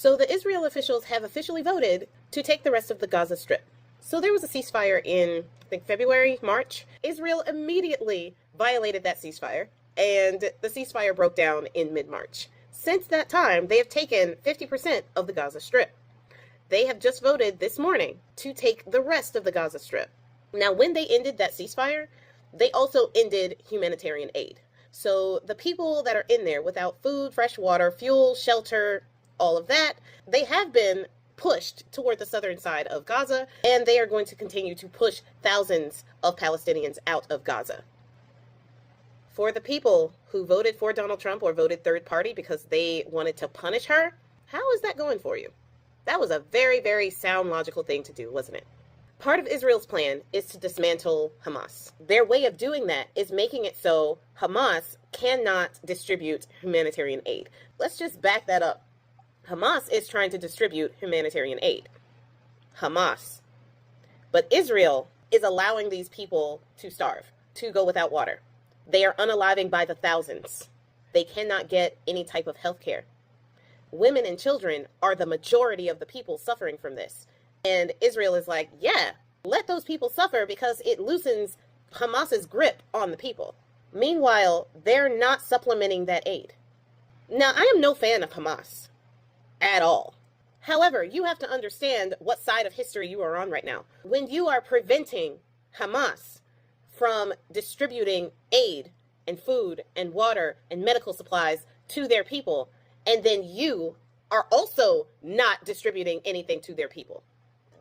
So the Israel officials have officially voted to take the rest of the Gaza Strip. So there was a ceasefire in, I think, February, March. Israel immediately violated that ceasefire, and the ceasefire broke down in mid-March. Since that time, they have taken 50% of the Gaza Strip. They have just voted this morning to take the rest of the Gaza Strip. Now, when they ended that ceasefire, they also ended humanitarian aid. So the people that are in there without food, fresh water, fuel, shelter, all of that, they have been pushed toward the southern side of Gaza, and they are going to continue to push thousands of Palestinians out of Gaza. For the people who voted for Donald Trump or voted third party because they wanted to punish her, how is that going for you? That was a very, very sound, logical thing to do, wasn't it? Part of Israel's plan is to dismantle Hamas. Their way of doing that is making it so Hamas cannot distribute humanitarian aid. Let's just back that up. Hamas is trying to distribute humanitarian aid. Hamas. But Israel is allowing these people to starve, to go without water. They are unaliving by the thousands. They cannot get any type of health care. Women and children are the majority of the people suffering from this. And Israel is like, yeah, let those people suffer because it loosens Hamas's grip on the people. Meanwhile, they're not supplementing that aid. Now, I am no fan of Hamas at all. However, you have to understand what side of history you are on right now. When you are preventing Hamas from distributing aid and food and water and medical supplies to their people, and then you are also not distributing anything to their people,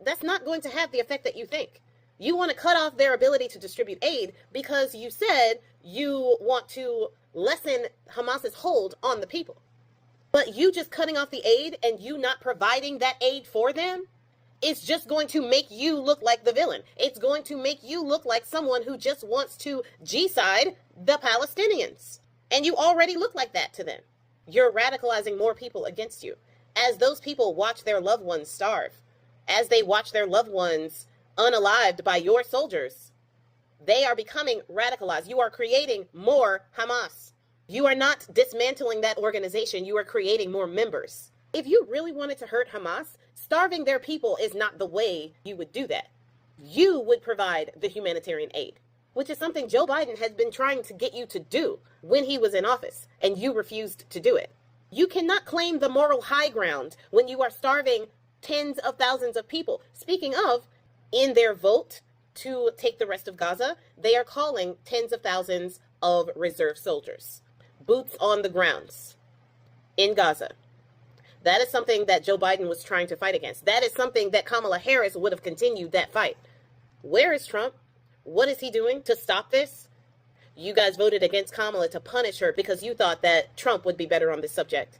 that's not going to have the effect that you think. You want to cut off their ability to distribute aid because you said you want to lessen Hamas's hold on the people. But you just cutting off the aid and you not providing that aid for them, it's just going to make you look like the villain. It's going to make you look like someone who just wants to G-side the Palestinians. And you already look like that to them. You're radicalizing more people against you. As those people watch their loved ones starve, as they watch their loved ones unalived by your soldiers, they are becoming radicalized. You are creating more Hamas. You are not dismantling that organization. You are creating more members. If you really wanted to hurt Hamas, starving their people is not the way you would do that. You would provide the humanitarian aid, which is something Joe Biden has been trying to get you to do when he was in office, and you refused to do it. You cannot claim the moral high ground when you are starving tens of thousands of people. Speaking of, in their vote to take the rest of Gaza, they are calling tens of thousands of reserve soldiers. Boots on the grounds in Gaza. That is something that Joe Biden was trying to fight against. That is something that Kamala Harris would have continued that fight. Where is Trump? What is he doing to stop this? You guys voted against Kamala to punish her because you thought that Trump would be better on this subject.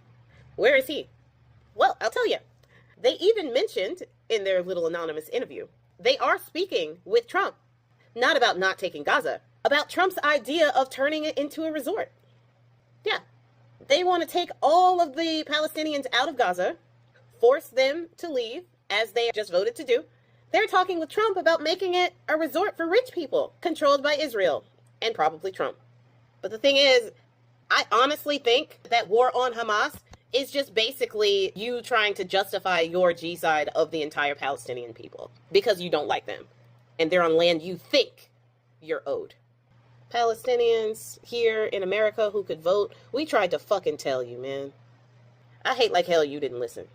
Where is he? Well, I'll tell you. They even mentioned in their little anonymous interview, they are speaking with Trump, not about not taking Gaza, about Trump's idea of turning it into a resort. Yeah, they want to take all of the Palestinians out of Gaza, force them to leave, as they just voted to do. They're talking with Trump about making it a resort for rich people, controlled by Israel, and probably Trump. But the thing is, I honestly think that war on Hamas is just basically you trying to justify your G side of the entire Palestinian people, because you don't like them, and they're on land you think you're owed. Palestinians here in America who could vote, we tried to fucking tell you, man. I hate like hell you didn't listen.